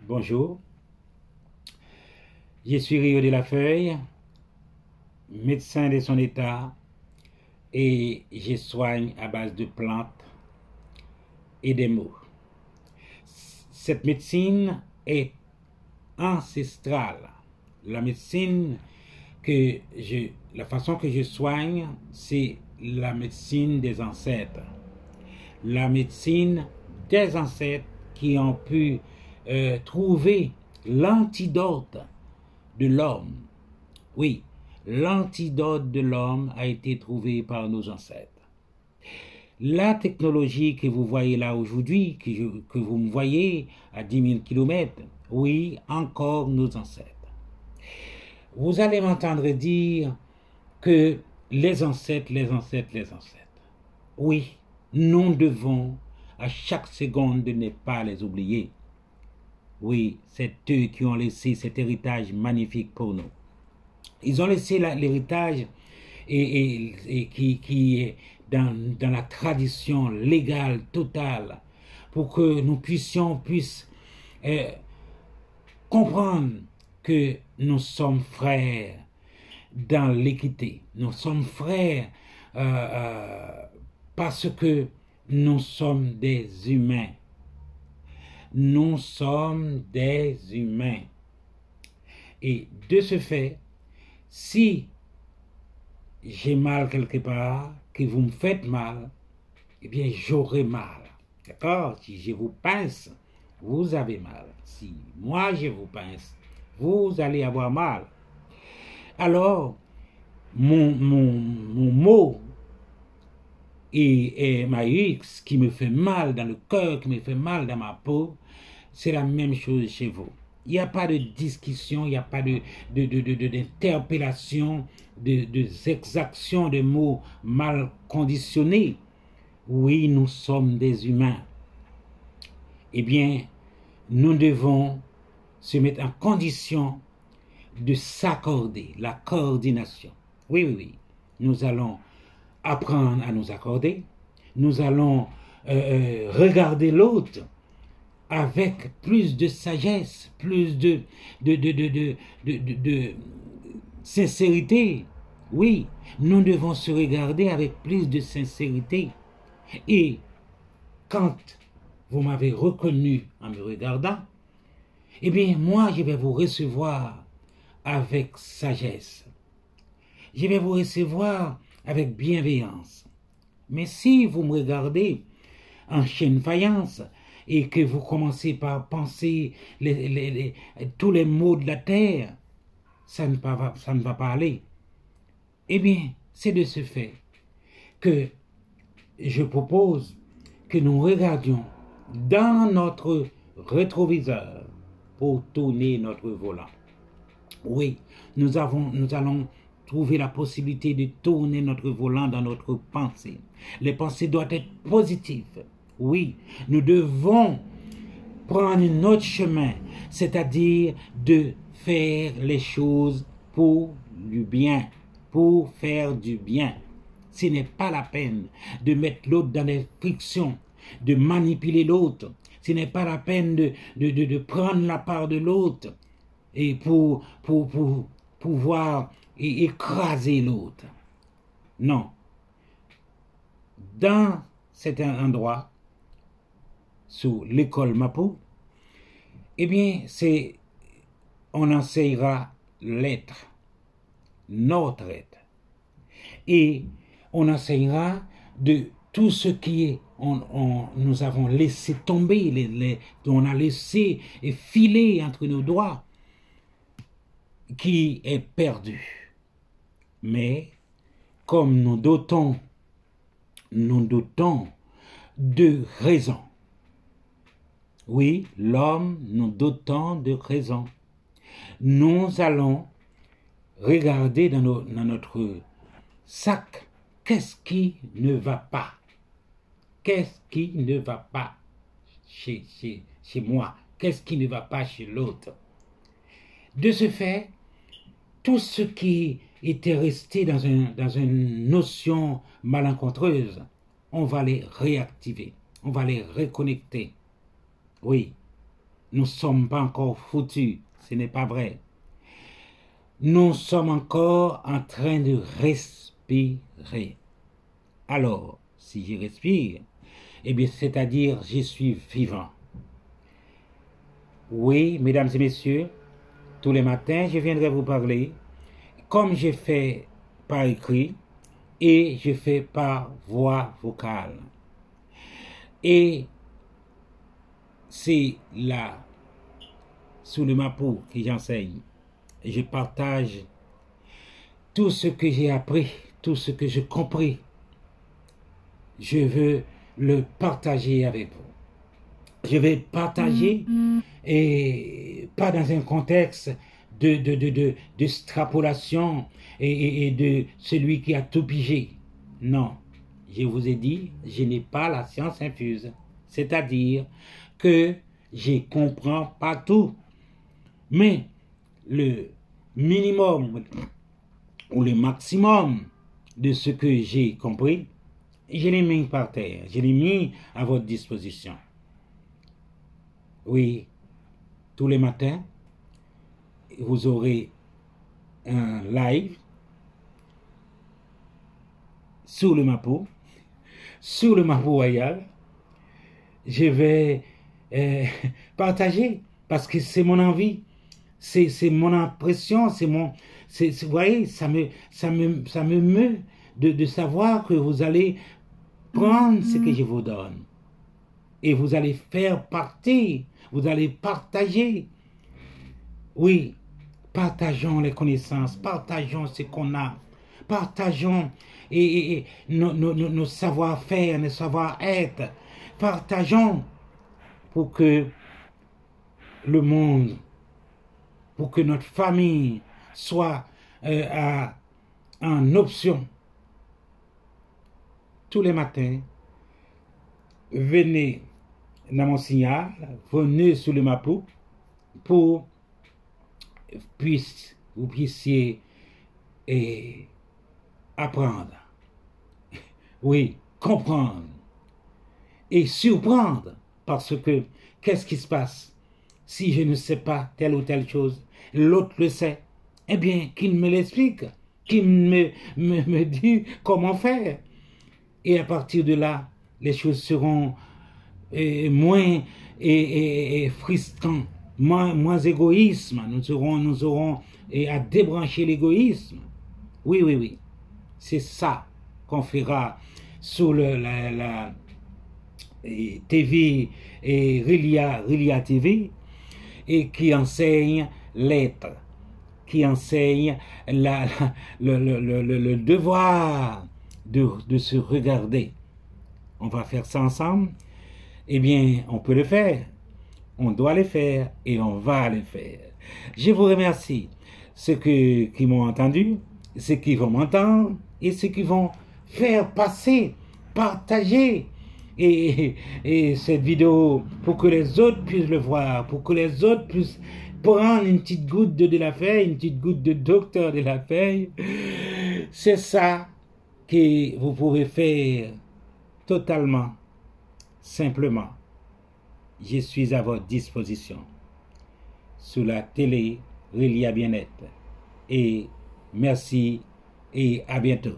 Bonjour, je suis Rio de la Feuille, médecin de son état et je soigne à base de plantes et des mots. Cette médecine est ancestrale. La médecine la façon que je soigne, c'est la médecine des ancêtres. La médecine des ancêtres qui ont pu trouver l'antidote de l'homme. Oui, l'antidote de l'homme a été trouvé par nos ancêtres. La technologie que vous voyez là aujourd'hui, que vous me voyez à 10 000 km, oui, encore nos ancêtres. Vous allez m'entendre dire que les ancêtres. Oui, nous devons à chaque seconde de ne pas les oublier. Oui, c'est eux qui ont laissé cet héritage magnifique pour nous. Ils ont laissé l'héritage qui est dans la tradition légale totale pour que nous puissions comprendre que nous sommes frères dans l'équité. Nous sommes frères parce que nous sommes des humains. Nous sommes des humains. Et de ce fait, si j'ai mal quelque part, que vous me faites mal, eh bien j'aurai mal. D'accord? Si je vous pince, vous avez mal. Si moi je vous pince, vous allez avoir mal. Alors, mon mot et ma X qui me fait mal dans le cœur, qui me fait mal dans ma peau, c'est la même chose chez vous. Il n'y a pas de discussion, il n'y a pas d'interpellation, d'exaction de mots mal conditionnés. Oui, nous sommes des humains. Eh bien, nous devons se mettre en condition de s'accorder, la coordination. Oui. Nous allons apprendre à nous accorder. Nous allons regarder l'autre avec plus de sagesse, plus de sincérité. Oui, nous devons se regarder avec plus de sincérité. Et quand vous m'avez reconnu en me regardant, eh bien, moi, je vais vous recevoir avec sagesse. Je vais vous recevoir avec bienveillance. Mais si vous me regardez en chaîne faïence et que vous commencez par penser tous les maux de la terre, ça ne va pas aller. Eh bien, c'est de ce fait que je propose que nous regardions dans notre rétroviseur pour tourner notre volant. Oui, nous allons trouver la possibilité de tourner notre volant dans notre pensée. Les pensées doivent être positives. Oui, nous devons prendre notre chemin, c'est-à-dire de faire les choses pour du bien, pour faire du bien. Ce n'est pas la peine de mettre l'autre dans des frictions, de manipuler l'autre. Ce n'est pas la peine de prendre la part de l'autre et pour pouvoir écraser l'autre. Non. Dans cet endroit, sous l'école Mapou, eh bien, on enseignera l'être, notre être. Et on enseignera de tout ce qui est, nous avons laissé tomber, on a laissé filer entre nos doigts, qui est perdu. Mais, comme nous dotons de raison. Oui, l'homme nous dotant de raison. Nous allons regarder dans notre sac qu'est-ce qui ne va pas. Qu'est-ce qui ne va pas chez moi? Qu'est-ce qui ne va pas chez l'autre? De ce fait, tout ce qui était resté dans une notion malencontreuse, on va les réactiver, on va les reconnecter. Oui, nous ne sommes pas encore foutus. Ce n'est pas vrai. Nous sommes encore en train de respirer. Alors, si je respire, eh bien, c'est-à-dire, je suis vivant. Oui, mesdames et messieurs, tous les matins, je viendrai vous parler, comme je fais par écrit et je fais par voix vocale. Et c'est là, sous le Mapo, que j'enseigne. Je partage tout ce que j'ai appris, tout ce que j'ai compris. Je veux le partager avec vous. Je vais partager, et pas dans un contexte d'extrapolation et de celui qui a tout pigé. Non, je vous ai dit, je n'ai pas la science infuse. C'est-à-dire que je ne comprends pas tout. Mais le minimum ou le maximum de ce que j'ai compris, je l'ai mis par terre, je l'ai mis à votre disposition. Oui, tous les matins, vous aurez un live sur le Mapo Royal. Je vais partager parce que c'est mon envie, c'est mon impression, vous voyez, ça me meut de savoir que vous allez prendre ce que je vous donne et vous allez faire partie, vous allez partager. Oui, partageons les connaissances, partageons ce qu'on a, partageons nos savoir-faire, nos savoir-être, partageons pour que le monde, pour que notre famille soit en option. Tous les matins, venez dans mon signal, venez sur le Mapo pour vous puissiez apprendre, oui, comprendre et surprendre, parce que qu'est-ce qui se passe si je ne sais pas telle ou telle chose, l'autre le sait, eh bien qu'il me l'explique, qu'il me dit comment faire, et à partir de là, les choses seront moins frustrantes, moins égoïsme, nous aurons à débrancher l'égoïsme. Oui. C'est ça qu'on fera sur la TV et Relia TV, et qui enseigne l'être, qui enseigne le devoir de se regarder. On va faire ça ensemble. Eh bien, on peut le faire. On doit le faire et on va le faire. Je vous remercie ceux qui m'ont entendu, ceux qui vont m'entendre et ceux qui vont faire passer, partager et cette vidéo pour que les autres puissent le voir, pour que les autres puissent prendre une petite goutte de la feuille, une petite goutte de docteur de la feuille. C'est ça que vous pourrez faire totalement, simplement. Je suis à votre disposition sur la télé Relia Bien-être. Et merci et à bientôt.